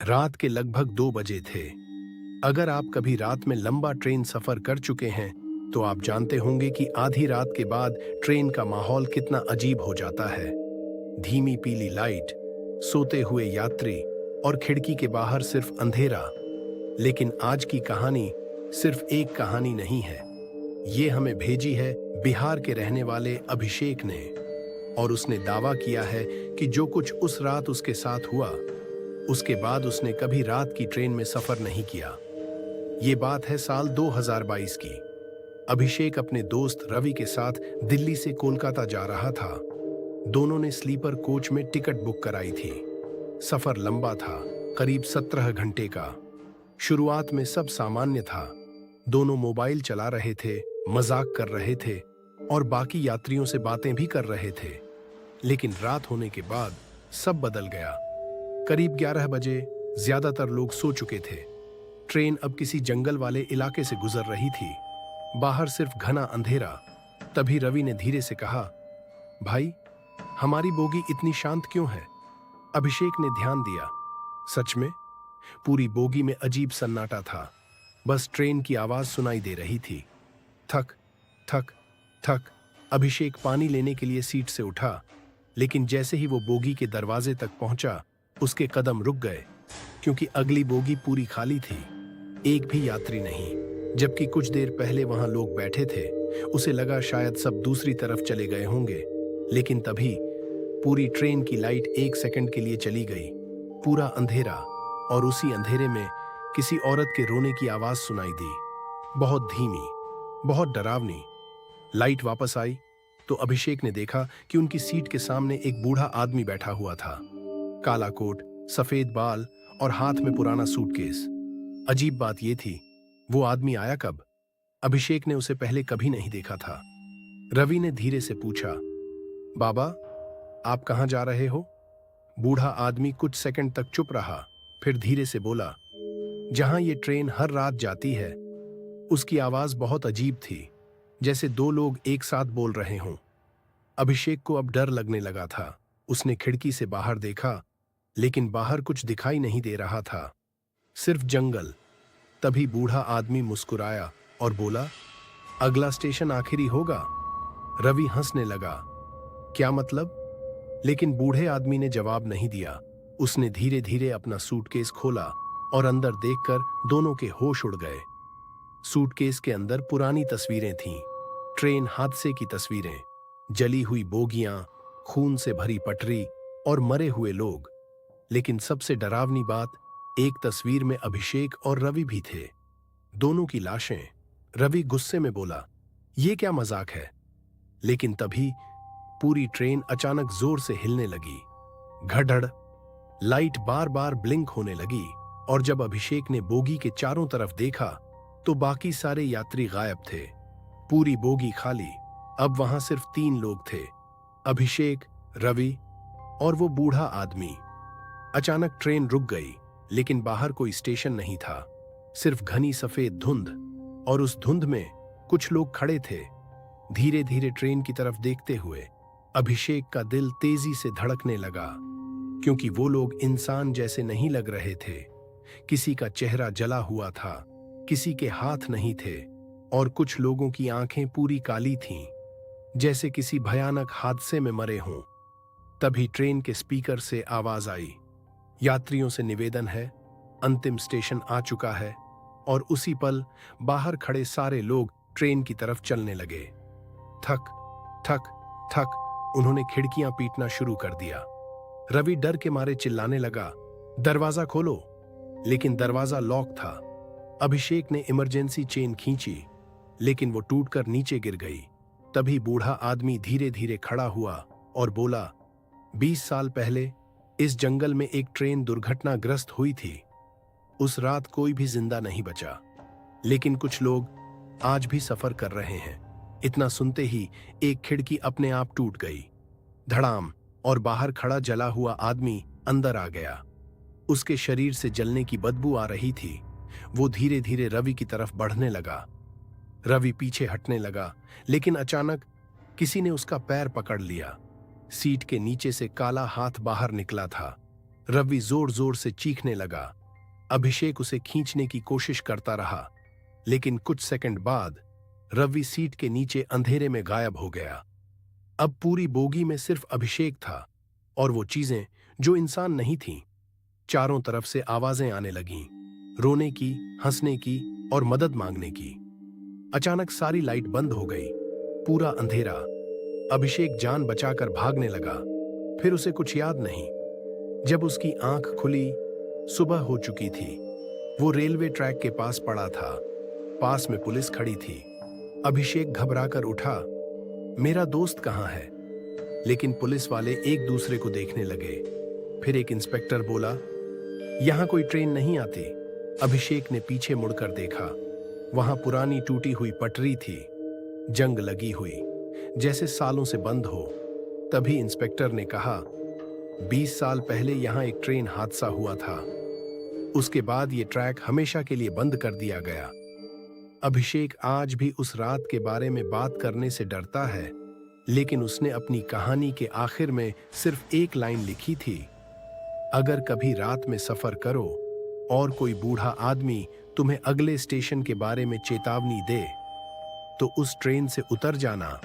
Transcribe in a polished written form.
रात के लगभग 2 बजे थे। अगर आप कभी रात में लंबा ट्रेन सफर कर चुके हैं तो आप जानते होंगे कि आधी रात के बाद ट्रेन का माहौल कितना अजीब हो जाता है। धीमी पीली लाइट, सोते हुए यात्री और खिड़की के बाहर सिर्फ अंधेरा। लेकिन आज की कहानी सिर्फ एक कहानी नहीं है। ये हमें भेजी है बिहार के रहने वाले अभिषेक ने, और उसने दावा किया है कि जो कुछ उस रात उसके साथ हुआ, उसके बाद उसने कभी रात की ट्रेन में सफर नहीं किया। ये बात है साल 2022 की। अभिषेक अपने दोस्त रवि के साथ दिल्ली से कोलकाता जा रहा था। दोनों ने स्लीपर कोच में टिकट बुक कराई थी। सफर लंबा था, करीब 17 घंटे का। शुरुआत में सब सामान्य था। दोनों मोबाइल चला रहे थे, मजाक कर रहे थे और बाकी यात्रियों से बातें भी कर रहे थे। लेकिन रात होने के बाद सब बदल गया। करीब 11 बजे ज्यादातर लोग सो चुके थे। ट्रेन अब किसी जंगल वाले इलाके से गुजर रही थी। बाहर सिर्फ घना अंधेरा। तभी रवि ने धीरे से कहा, भाई, हमारी बोगी इतनी शांत क्यों है? अभिषेक ने ध्यान दिया। सच में पूरी बोगी में अजीब सन्नाटा था। बस ट्रेन की आवाज सुनाई दे रही थी। थक थक थक। अभिषेक पानी लेने के लिए सीट से उठा, लेकिन जैसे ही वो बोगी के दरवाजे तक पहुंचा, उसके कदम रुक गए, क्योंकि अगली बोगी पूरी खाली थी। एक भी यात्री नहीं, जबकि कुछ देर पहले वहां लोग बैठे थे। उसे लगा शायद सब दूसरी तरफ चले गए होंगे। लेकिन तभी पूरी ट्रेन की लाइट 1 सेकंड के लिए चली गई। पूरा अंधेरा, और उसी अंधेरे में किसी औरत के रोने की आवाज सुनाई दी। बहुत धीमी, बहुत डरावनी। लाइट वापस आई तो अभिषेक ने देखा कि उनकी सीट के सामने एक बूढ़ा आदमी बैठा हुआ था। काला कोट, सफेद बाल और हाथ में पुराना सूटकेस। अजीब बात यह थी, वो आदमी आया कब? अभिषेक ने उसे पहले कभी नहीं देखा था। रवि ने धीरे से पूछा, बाबा, आप कहां जा रहे हो? बूढ़ा आदमी कुछ सेकंड तक चुप रहा, फिर धीरे से बोला, जहां ये ट्रेन हर रात जाती है। उसकी आवाज बहुत अजीब थी, जैसे दो लोग एक साथ बोल रहे हों। अभिषेक को अब डर लगने लगा था। उसने खिड़की से बाहर देखा, लेकिन बाहर कुछ दिखाई नहीं दे रहा था, सिर्फ जंगल। तभी बूढ़ा आदमी मुस्कुराया और बोला, अगला स्टेशन आखिरी होगा। रवि हंसने लगा, क्या मतलब? लेकिन बूढ़े आदमी ने जवाब नहीं दिया। उसने धीरे धीरे अपना सूटकेस खोला और अंदर देखकर दोनों के होश उड़ गए। सूटकेस के अंदर पुरानी तस्वीरें थीं, ट्रेन हादसे की तस्वीरें, जली हुई बोगियां, खून से भरी पटरी और मरे हुए लोग। लेकिन सबसे डरावनी बात, एक तस्वीर में अभिषेक और रवि भी थे, दोनों की लाशें। रवि गुस्से में बोला, यह क्या मजाक है? लेकिन तभी पूरी ट्रेन अचानक जोर से हिलने लगी। घड़घड़। लाइट बार बार ब्लिंक होने लगी, और जब अभिषेक ने बोगी के चारों तरफ देखा तो बाकी सारे यात्री गायब थे। पूरी बोगी खाली। अब वहां सिर्फ 3 लोग थे, अभिषेक, रवि और वो बूढ़ा आदमी। अचानक ट्रेन रुक गई, लेकिन बाहर कोई स्टेशन नहीं था, सिर्फ घनी सफेद धुंध। और उस धुंध में कुछ लोग खड़े थे, धीरे धीरे ट्रेन की तरफ देखते हुए। अभिषेक का दिल तेजी से धड़कने लगा, क्योंकि वो लोग इंसान जैसे नहीं लग रहे थे। किसी का चेहरा जला हुआ था, किसी के हाथ नहीं थे, और कुछ लोगों की आंखें पूरी काली थीं, जैसे किसी भयानक हादसे में मरे हों। तभी ट्रेन के स्पीकर से आवाज आई, यात्रियों से निवेदन है, अंतिम स्टेशन आ चुका है। और उसी पल बाहर खड़े सारे लोग ट्रेन की तरफ चलने लगे। थक थक थक। उन्होंने खिड़कियां पीटना शुरू कर दिया। रवि डर के मारे चिल्लाने लगा, दरवाजा खोलो। लेकिन दरवाजा लॉक था। अभिषेक ने इमरजेंसी चेन खींची, लेकिन वो टूटकर नीचे गिर गई। तभी बूढ़ा आदमी धीरे धीरे खड़ा हुआ और बोला, 20 साल पहले इस जंगल में एक ट्रेन दुर्घटनाग्रस्त हुई थी। उस रात कोई भी जिंदा नहीं बचा, लेकिन कुछ लोग आज भी सफर कर रहे हैं। इतना सुनते ही एक खिड़की अपने आप टूट गई, धड़ाम, और बाहर खड़ा जला हुआ आदमी अंदर आ गया। उसके शरीर से जलने की बदबू आ रही थी। वो धीरे धीरे रवि की तरफ बढ़ने लगा। रवि पीछे हटने लगा, लेकिन अचानक किसी ने उसका पैर पकड़ लिया। सीट के नीचे से काला हाथ बाहर निकला था। रवि जोर जोर से चीखने लगा। अभिषेक उसे खींचने की कोशिश करता रहा, लेकिन कुछ सेकंड बाद रवि सीट के नीचे अंधेरे में गायब हो गया। अब पूरी बोगी में सिर्फ अभिषेक था और वो चीजें जो इंसान नहीं थीं। चारों तरफ से आवाजें आने लगीं, रोने की, हंसने की और मदद मांगने की। अचानक सारी लाइट बंद हो गई, पूरा अंधेरा। अभिषेक जान बचाकर भागने लगा, फिर उसे कुछ याद नहीं। जब उसकी आंख खुली, सुबह हो चुकी थी। वो रेलवे ट्रैक के पास पड़ा था, पास में पुलिस खड़ी थी। अभिषेक घबराकर उठा, मेरा दोस्त कहाँ है? लेकिन पुलिस वाले एक दूसरे को देखने लगे। फिर एक इंस्पेक्टर बोला, यहां कोई ट्रेन नहीं आती। अभिषेक ने पीछे मुड़कर देखा, वहां पुरानी टूटी हुई पटरी थी, जंग लगी हुई, जैसे सालों से बंद हो। तभी इंस्पेक्टर ने कहा, 20 साल पहले यहां एक ट्रेन हादसा हुआ था। उसके बाद ये ट्रैक हमेशा के लिए बंद कर दिया गया। अभिषेक आज भी उस रात के बारे में बात करने से डरता है, लेकिन उसने अपनी कहानी के आखिर में सिर्फ एक लाइन लिखी थी, अगर कभी रात में सफर करो और कोई बूढ़ा आदमी तुम्हें अगले स्टेशन के बारे में चेतावनी दे, तो उस ट्रेन से उतर जाना